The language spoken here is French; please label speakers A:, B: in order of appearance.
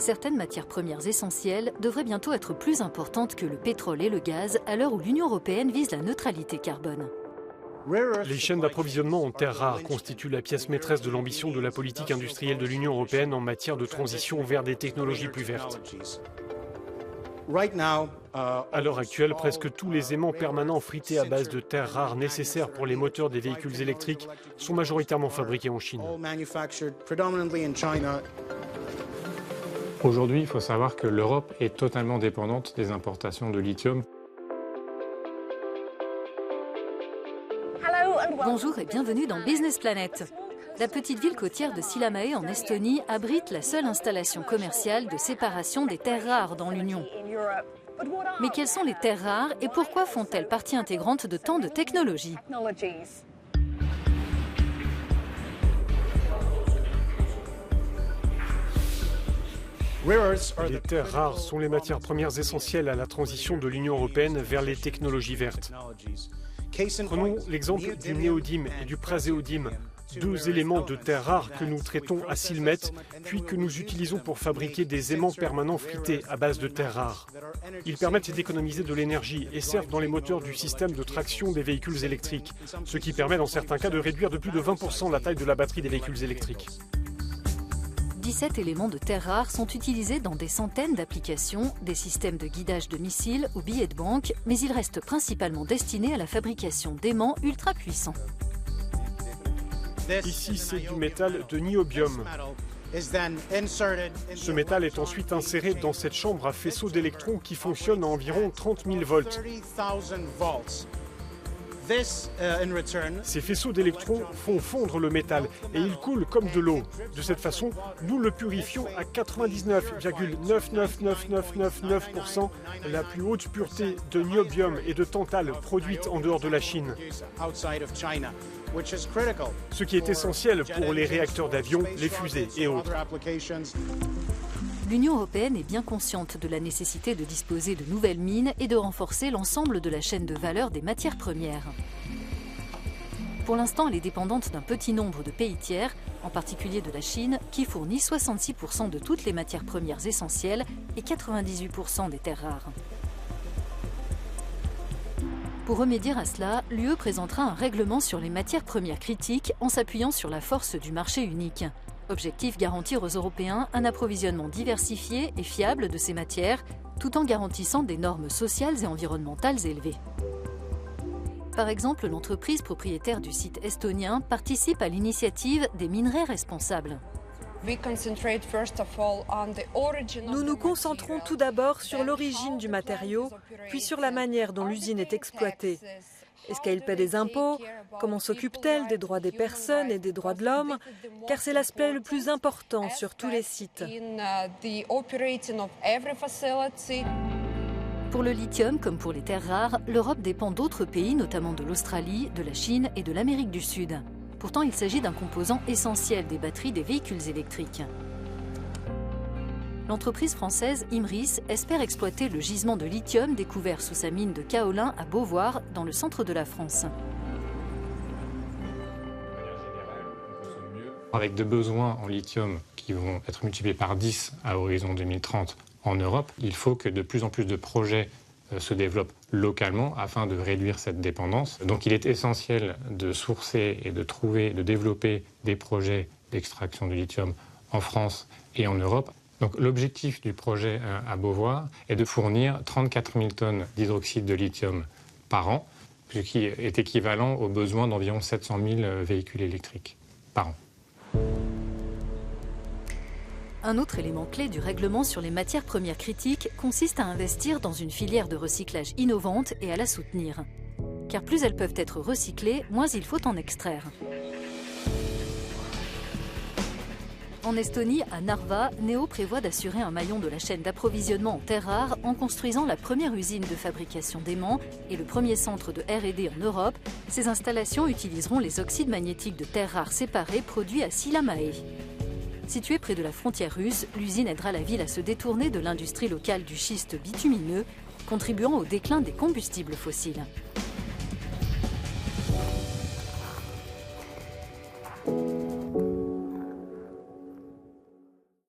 A: Certaines matières premières essentielles devraient bientôt être plus importantes que le pétrole et le gaz à l'heure où l'Union européenne vise la neutralité carbone.
B: Les chaînes d'approvisionnement en terres rares constituent la pièce maîtresse de l'ambition de la politique industrielle de l'Union européenne en matière de transition vers des technologies plus vertes. À l'heure actuelle, presque tous les aimants permanents frités à base de terres rares nécessaires pour les moteurs des véhicules électriques sont majoritairement fabriqués en Chine.
C: Aujourd'hui, il faut savoir que l'Europe est totalement dépendante des importations de lithium.
A: Bonjour et bienvenue dans Business Planet. La petite ville côtière de Sillamäe en Estonie abrite la seule installation commerciale de séparation des terres rares dans l'Union. Mais quelles sont les terres rares et pourquoi font-elles partie intégrante de tant de technologies ?
B: Les terres rares sont les matières premières essentielles à la transition de l'Union européenne vers les technologies vertes. Prenons l'exemple du néodyme et du praséodyme, deux éléments de terres rares que nous traitons à Silmet, puis que nous utilisons pour fabriquer des aimants permanents frités à base de terres rares. Ils permettent d'économiser de l'énergie et servent dans les moteurs du système de traction des véhicules électriques, ce qui permet dans certains cas de réduire de plus de 20% la taille de la batterie des véhicules électriques.
A: 17 éléments de terres rares sont utilisés dans des centaines d'applications, des systèmes de guidage de missiles ou billets de banque, mais ils restent principalement destinés à la fabrication d'aimants ultra puissants.
B: Ici, c'est du métal de niobium. Ce métal est ensuite inséré dans cette chambre à faisceau d'électrons qui fonctionne à environ 30 000 volts. Ces faisceaux d'électrons font fondre le métal et il coule comme de l'eau. De cette façon, nous le purifions à 99,999999%, la plus haute pureté de niobium et de tantale produite en dehors de la Chine. Ce qui est essentiel pour les réacteurs d'avion, les fusées et autres.
A: L'Union européenne est bien consciente de la nécessité de disposer de nouvelles mines et de renforcer l'ensemble de la chaîne de valeur des matières premières. Pour l'instant, elle est dépendante d'un petit nombre de pays tiers, en particulier de la Chine, qui fournit 66% de toutes les matières premières essentielles et 98% des terres rares. Pour remédier à cela, l'UE présentera un règlement sur les matières premières critiques en s'appuyant sur la force du marché unique. Objectif, garantir aux Européens un approvisionnement diversifié et fiable de ces matières, tout en garantissant des normes sociales et environnementales élevées. Par exemple, l'entreprise propriétaire du site estonien participe à l'initiative des minerais responsables.
D: Nous nous concentrons tout d'abord sur l'origine du matériau, puis sur la manière dont l'usine est exploitée. Est-ce qu'elle paie des impôts? Comment s'occupe-t-elle des droits des personnes et des droits de l'homme? Car c'est l'aspect le plus important sur tous les sites.
A: Pour le lithium, comme pour les terres rares, l'Europe dépend d'autres pays, notamment de l'Australie, de la Chine et de l'Amérique du Sud. Pourtant, il s'agit d'un composant essentiel des batteries des véhicules électriques. L'entreprise française Imris espère exploiter le gisement de lithium découvert sous sa mine de kaolin à Beauvoir, dans le centre de la France.
C: Avec des besoins en lithium qui vont être multipliés par 10 à horizon 2030 en Europe, il faut que de plus en plus de projets se développent localement afin de réduire cette dépendance. Donc il est essentiel de sourcer et de trouver, de développer des projets d'extraction de lithium en France et en Europe. Donc l'objectif du projet à Beauvoir est de fournir 34 000 tonnes d'hydroxyde de lithium par an, ce qui est équivalent aux besoins d'environ 700 000 véhicules électriques par an.
A: Un autre élément clé du règlement sur les matières premières critiques consiste à investir dans une filière de recyclage innovante et à la soutenir. Car plus elles peuvent être recyclées, moins il faut en extraire. En Estonie, à Narva, Neo prévoit d'assurer un maillon de la chaîne d'approvisionnement en terres rares en construisant la première usine de fabrication d'aimants et le premier centre de R&D en Europe. Ces installations utiliseront les oxydes magnétiques de terres rares séparés produits à Sillamäe. Située près de la frontière russe, l'usine aidera la ville à se détourner de l'industrie locale du schiste bitumineux, contribuant au déclin des combustibles fossiles.